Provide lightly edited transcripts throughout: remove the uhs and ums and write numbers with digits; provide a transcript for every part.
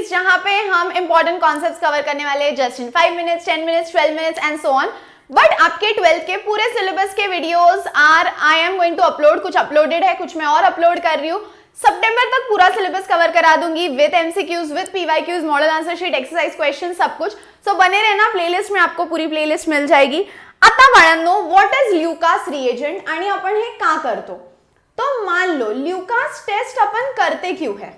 Series जहां पे हम इंपॉर्टेंट कॉन्सेप्ट्स कवर करने वाले हैं just in 5 minutes, 10 minutes, 12 minutes and so on. But आपके 12th के पूरे सिलेबस के videos I am going to upload, कुछ अपलोडेड है, कुछ मैं और अपलोड कर रही हूँ। सितंबर तक पूरा सिलेबस कवर करा दूंगी with MCQs, with PYQs, model answer sheet, exercise question, सब कुछ। सो बने रहना, प्लेलिस्ट में आपको पूरी प्लेलिस्ट मिल जाएगी। आता बाळांनो, व्हॉट इज ल्युकास रिएजंट आणि आपण हे का करतो? तो मान लो ल्युकास टेस्ट अपन करते क्यों है,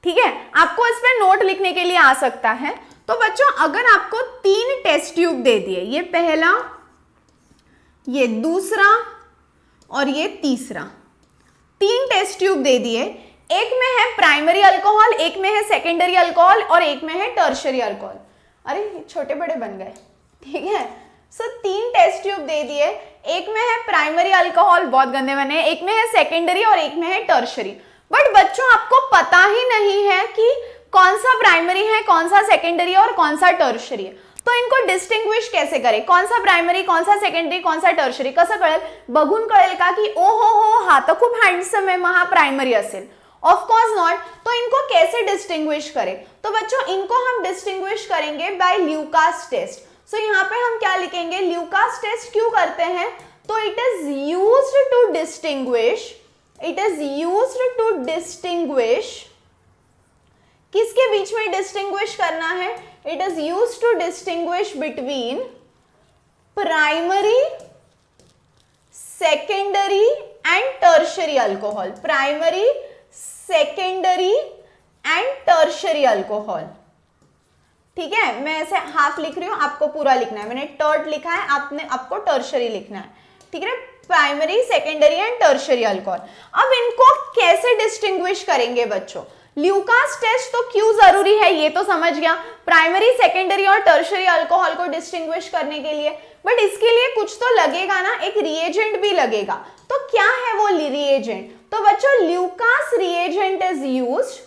ठीक है? आपको इस पे नोट लिखने के लिए आ सकता है। तो बच्चों, अगर आपको 3 टेस्ट ट्यूब दे दिए, ये पहला, ये दूसरा और ये तीसरा, 3 टेस्ट ट्यूब दे दिए, एक में है प्राइमरी अल्कोहल, एक में है सेकेंडरी अल्कोहल और एक में है टर्शियरी अल्कोहल। अरे छोटे बड़े बन गए, ठीक है? सो 3 टेस्ट ट्यूब दे दिए, एक में है प्राइमरी अल्कोहल, बहुत गंदे बने, एक में है सेकेंडरी और एक में है टर्शियरी। बट बच्चों, आपको पता ही नहीं है कि कौन सा प्राइमरी है, कौन सा सेकेंडरी और कौन सा टर्शियरी है। तो इनको डिस्टिंग्विश कैसे करें? कौन सा प्राइमरी, कौन सा सेकेंडरी, कौन सा टर्शियरी कसं कळेल? बघून कळेल का की ओ हो हा तर खूप हँडसम आहे, मग हा प्राइमरी असेल? Of course not. तो इनको कैसे डिस्टिंग्विश करें? तो बच्चों, इनको हम डिस्टिंग्विश करेंगे बाय ल्युकास टेस्ट। सो यहाँ पे हम क्या लिखेंगे? ल्युकास टेस्ट क्यों करते हैं? तो it is used to distinguish, it is used to distinguish, किसके बीच में डिस्टिंग्विश करना है? It is used to distinguish between primary, secondary and tertiary alcohol, primary, secondary and tertiary alcohol. ठीक है, मैं ऐसे हाफ लिख रही हूं, आपको पूरा लिखना है। मैंने टर्ट लिखा है, आपको टर्शियरी लिखना है, ठीक है? Primary, secondary and tertiary alcohol. अब इनको कैसे डिस्टिंग्विश करेंगे बच्चों? ल्युकास टेस्ट तो क्यों जरूरी है ये तो समझ गया, प्राइमरी, सेकेंडरी और टर्शियरी अल्कोहल को डिस्टिंग्विश करने के लिए। बट इसके लिए कुछ तो लगेगा ना, एक रिएजेंट भी लगेगा। तो क्या है वो रिएजेंट? तो बच्चों, Lucas reagent is used,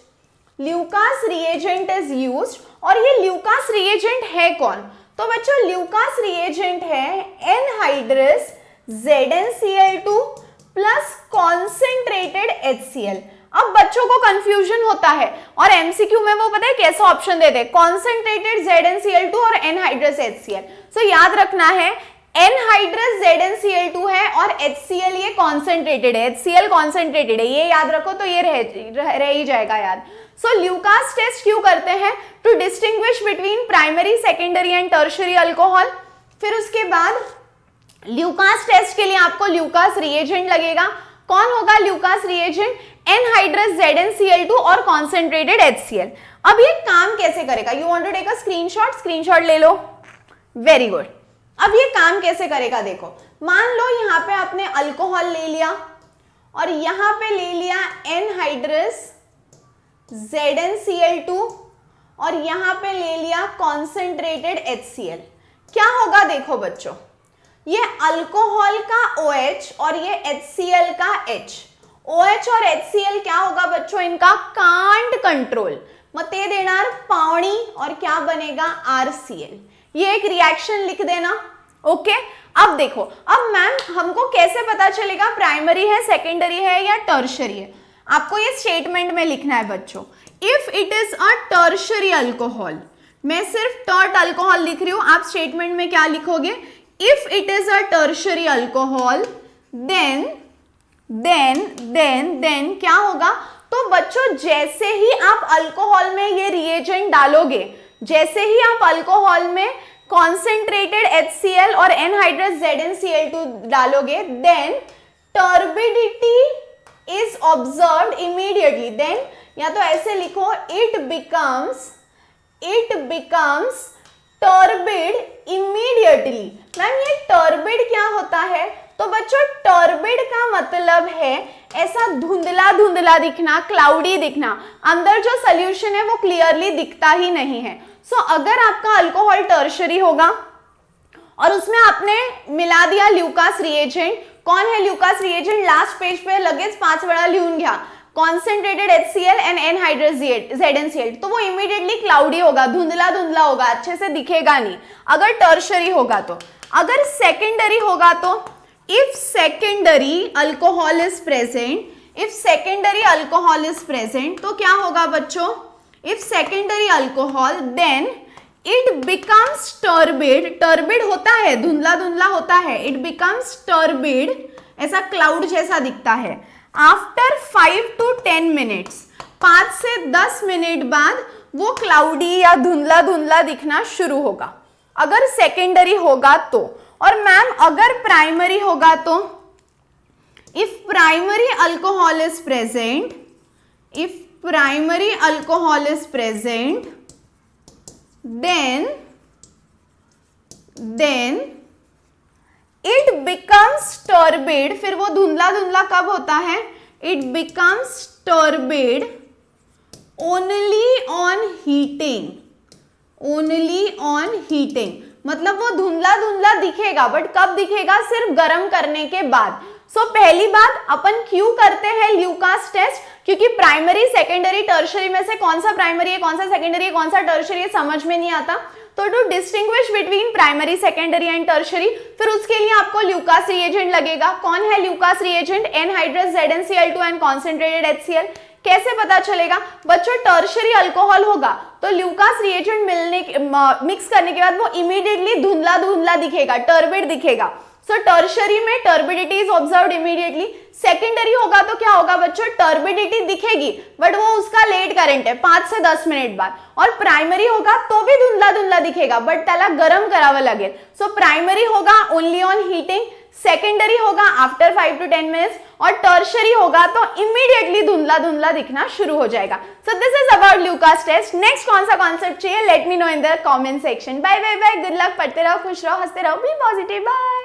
Lucas reagent is used. और ये ल्युकास रिएजेंट है कौन? तो बच्चों, ल्युकास रिएजेंट है anhydrous ZnCl2 plus concentrated HCl। अब बच्चों को कंफ्यूजन होता है और एमसीक्यू में वो पता है कैसा ऑप्शन देते हैं? कॉन्सेंट्रेटेड ZnCl2 और एनहाइड्रस HCl। सो याद रखना है, एनहाइड्रस ZnCl2 है और HCl ये कॉन्सेंट्रेटेड है, HCl कॉन्सेंट्रेटेड है, ये याद रखो तो ये रह ही जाएगा याद। सो ल्युकास टेस्ट क्यों करते हैं? To distinguish between primary, secondary and tertiary alcohol. फिर उसके बाद ल्युकास टेस्ट के लिए आपको ल्युकास रिएजेंट लगेगा। कौन होगा ल्युकास रिएजेंट? एनहाइड्रस ZnCl2 और कॉन्सेंट्रेटेड HCl। अब ये काम कैसे करेगा? You want to take a screenshot, screenshot ले लो, वेरी गुड। अब ये काम कैसे करेगा देखो, मान लो यहाँ पे आपने अल्कोहल ले लिया और यहाँ पे ले लिया एनहाइड्रस ZnCl2 और यहाँ पे ले लिया कॉन्सेंट्रेटेड HCl। क्या होगा देखो बच्चों, ये अल्कोहल का OH और ये HCl का H। OH और HCl क्या होगा बच्चों? इनका कांट कंट्रोल, मग ते देणार पाणी और क्या बनेगा? RCl। ये एक रिएक्शन लिख देना, ओके? अब देखो, अब मैम हमको कैसे पता चलेगा प्राइमरी है, सेकेंडरी है या टर्शियरी है? आपको ये स्टेटमेंट में लिखना है बच्चों। If it is a tertiary alcohol, मैं सिर्फ टर्ट अल्कोहल लिख रही हूं, आप स्टेटमेंट में क्या लिखोगे? If it is a tertiary alcohol then क्या होगा? तो बच्चों, जैसे ही आप अल्कोहल में ये रिएजेंट डालोगे, जैसे ही आप अल्कोहल में कॉन्सेंट्रेटेड HCl और एनहाइड्रस ZnCl2 डालोगे, then turbidity is observed immediately. Then या तो ऐसे लिखो, it becomes turbid immediately. Ma'am ये टर्बिड क्या होता है? तो बच्चों, टर्बिड का मतलब है ऐसा धुंधला धुंधला दिखना, क्लाउडी दिखना, अंदर जो सोल्यूशन है वो क्लियरली दिखता ही नहीं है। सो अगर आपका अल्कोहल टर्शियरी होगा और उसमें आपने मिला दिया ल्युकास रिएजेंट, कौन है ल्युकास रिएजेंट? लास्ट पेज पे लगेच 5 वेळा लिहून घ्या, concentrated HCl and anhydrous ZnCl। तो वो इमीडिएटली क्लाउडी होगा, धुंधला धुंधला होगा, अच्छे से दिखेगा नहीं अगर टर्शियरी होगा तो। अगर सेकेंडरी होगा तो if secondary alcohol is present, तो क्या होगा बच्चों? If secondary alcohol then it becomes turbid, turbid होता है, धुंधला धुंधला होता है, इट बिकम्स टर्बिड, ऐसा क्लाउड जैसा दिखता है। आफ्टर 5 to 10 मिनट्स, 5 से 10 मिनट बाद वो क्लाउडी या धुंधला धुंधला दिखना शुरू होगा, अगर सेकेंडरी होगा तो। और मैम अगर प्राइमरी होगा तो, if primary alcohol is present, if primary alcohol is present then it becomes turbid, फिर वो धुंधला धुंधला कब होता है? it becomes turbid only on heating, only on heating, मतलब वो धुंधला धुंधला दिखेगा, बट कब दिखेगा? सिर्फ गर्म करने के बाद। सो पहली बात अपन क्यों करते हैं ल्यूकास टेस्ट? क्योंकि प्राइमरी, सेकेंडरी, टर्शरी में से कौन सा प्राइमरी है, कौन सा सेकेंडरी है, कौन सा टर्शरी है, समझ में नहीं आता। तो to distinguish between primary, secondary and tertiary, फिर उसके लिए आपको ल्यूकास रिएजेंट लगेगा। कौन है Lucas reagent? Anhydrous ZnCl2 and concentrated HCl। कैसे पता चलेगा? बच्चों टर्शरी अल्कोहल होगा तो ल्यूकास रिएजेंट मिक्स करने के बाद वो इमीडिएटली धुंधला धुंधला दिखेगा, टर्बिड दिखेगा। सो टर्शरी में turbidity is observed immediately. Secondary होगा तो क्या होगा बच्चों? टर्बिडिटी दिखेगी बट वो उसका लेट करंट है, 5 से 10 मिनिट बाद। और प्राइमरी होगा तो भी धुंधला धुंधला दिखेगा बट त्याला गरम करावं लागेल। सो प्राइमरी होगा ओनली ऑन हीटिंग, सेकेंडरी होगा आफ्टर 5 to 10 मिनट्स, और टर्शरी होगा तो इमीडिएटली धुंधला धुंधला दिखना शुरू हो जाएगा। So this is about Lucas test. Next कौन सा कॉन्सेप्ट चाहिए? Let me know in the comment section. Bye bye bye, good luck, पढ़ते रहो, खुश रहो, हंसते रहो, बी पॉजिटिव, बाय।